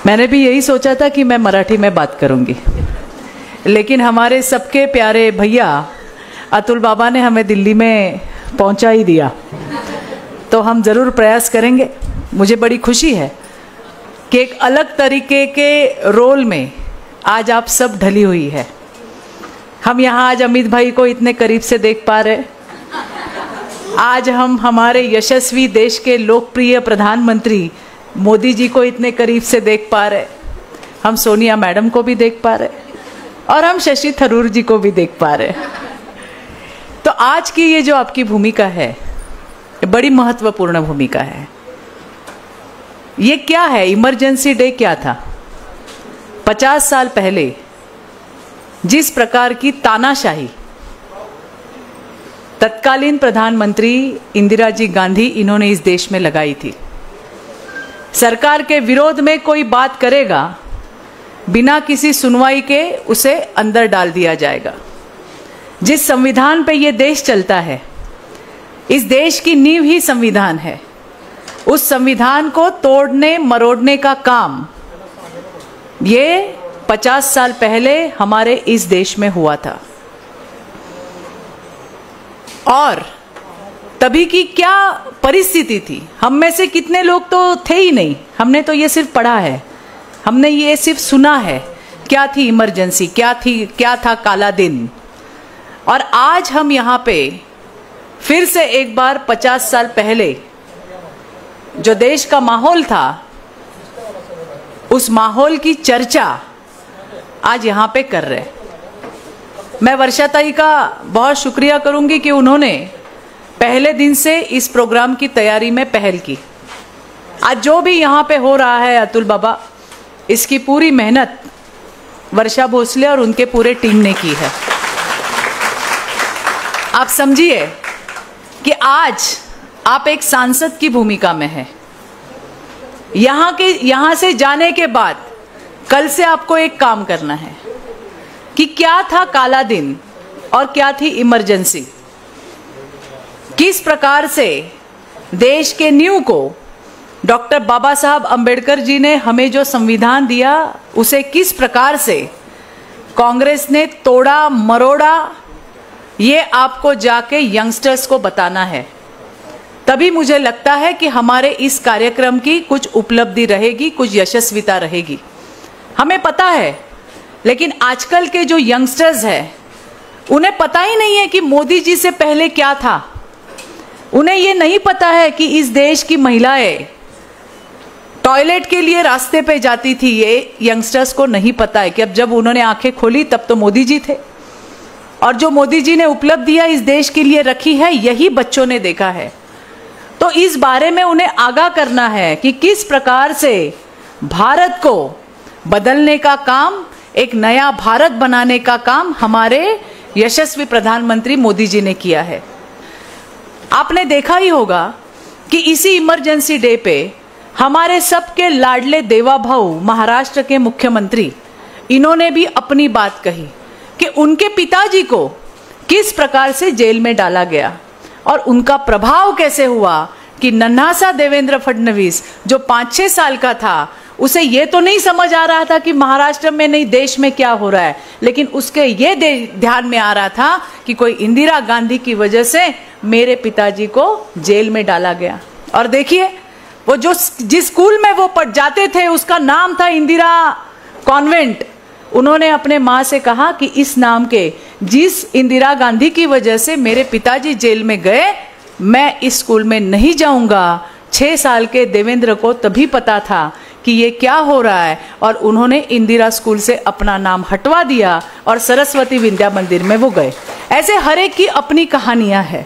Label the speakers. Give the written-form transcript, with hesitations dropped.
Speaker 1: मैंने भी यही सोचा था कि मैं मराठी में बात करूंगी, लेकिन हमारे सबके प्यारे भैया अतुल बाबा ने हमें दिल्ली में पहुंचा ही दिया, तो हम ज़रूर प्रयास करेंगे। मुझे बड़ी खुशी है कि एक अलग तरीके के रोल में आज आप सब ढली हुई है। हम यहाँ आज अमित भाई को इतने करीब से देख पा रहे, आज हम हमारे यशस्वी देश के लोकप्रिय प्रधानमंत्री मोदी जी को इतने करीब से देख पा रहे, हम सोनिया मैडम को भी देख पा रहे और हम शशि थरूर जी को भी देख पा रहे। तो आज की ये जो आपकी भूमिका है, ये बड़ी महत्वपूर्ण भूमिका है। ये क्या है? इमरजेंसी डे क्या था? 50 साल पहले जिस प्रकार की तानाशाही तत्कालीन प्रधानमंत्री इंदिरा जी गांधी इन्होंने इस देश में लगाई थी, सरकार के विरोध में कोई बात करेगा, बिना किसी सुनवाई के उसे अंदर डाल दिया जाएगा। जिस संविधान पे ये देश चलता है, इस देश की नींव ही संविधान है, उस संविधान को तोड़ने मरोड़ने का काम ये 50 साल पहले हमारे इस देश में हुआ था। और तभी की क्या परिस्थिति थी? हम में से कितने लोग तो थे ही नहीं, हमने तो ये सिर्फ पढ़ा है, हमने ये सिर्फ सुना है क्या थी इमरजेंसी, क्या था काला दिन। और आज हम यहाँ पे फिर से एक बार 50 साल पहले जो देश का माहौल था, उस माहौल की चर्चा आज यहाँ पे कर रहे। मैं वर्षाताई का बहुत शुक्रिया करूंगी कि उन्होंने पहले दिन से इस प्रोग्राम की तैयारी में पहल की। आज जो भी यहाँ पे हो रहा है अतुल बाबा, इसकी पूरी मेहनत वर्षा भोसले और उनके पूरे टीम ने की है। आप समझिए कि आज आप एक सांसद की भूमिका में हैं। यहाँ से जाने के बाद कल से आपको एक काम करना है कि क्या था काला दिन और क्या थी इमरजेंसी, किस प्रकार से देश के नींव को डॉक्टर बाबा साहब अंबेडकर जी ने हमें जो संविधान दिया, उसे किस प्रकार से कांग्रेस ने तोड़ा मरोड़ा, ये आपको जाके यंगस्टर्स को बताना है। तभी मुझे लगता है कि हमारे इस कार्यक्रम की कुछ उपलब्धि रहेगी, कुछ यशस्विता रहेगी। हमें पता है, लेकिन आजकल के जो यंगस्टर्स हैं उन्हें पता ही नहीं है कि मोदी जी से पहले क्या था। उन्हें ये नहीं पता है कि इस देश की महिलाएं टॉयलेट के लिए रास्ते पे जाती थी। ये यंगस्टर्स को नहीं पता है कि अब जब उन्होंने आंखें खोली तब तो मोदी जी थे, और जो मोदी जी ने उपलब्धियां इस देश के लिए रखी है, यही बच्चों ने देखा है। तो इस बारे में उन्हें आगाह करना है कि किस प्रकार से भारत को बदलने का काम, एक नया भारत बनाने का काम हमारे यशस्वी प्रधानमंत्री मोदी जी ने किया है। आपने देखा ही होगा कि इसी इमरजेंसी डे पे हमारे सबके लाडले देवा भाऊ महाराष्ट्र के मुख्यमंत्री, इन्होंने भी अपनी बात कही कि उनके पिताजी को किस प्रकार से जेल में डाला गया और उनका प्रभाव कैसे हुआ कि नन्हा सा देवेंद्र फडणवीस जो 5-6 साल का था, उसे ये तो नहीं समझ आ रहा था कि महाराष्ट्र में नहीं देश में क्या हो रहा है, लेकिन उसके ये ध्यान में आ रहा था कि कोई इंदिरा गांधी की वजह से मेरे पिताजी को जेल में डाला गया। और देखिए, वो जिस स्कूल में वो पढ़ जाते थे उसका नाम था इंदिरा कॉन्वेंट। उन्होंने अपने माँ से कहा कि इस नाम के, जिस इंदिरा गांधी की वजह से मेरे पिताजी जेल में गए, मैं इस स्कूल में नहीं जाऊंगा। 6 साल के देवेंद्र को तभी पता था कि ये क्या हो रहा है, और उन्होंने इंदिरा स्कूल से अपना नाम हटवा दिया और सरस्वती विद्या मंदिर में वो गए। ऐसे हर एक की अपनी कहानियां हैं।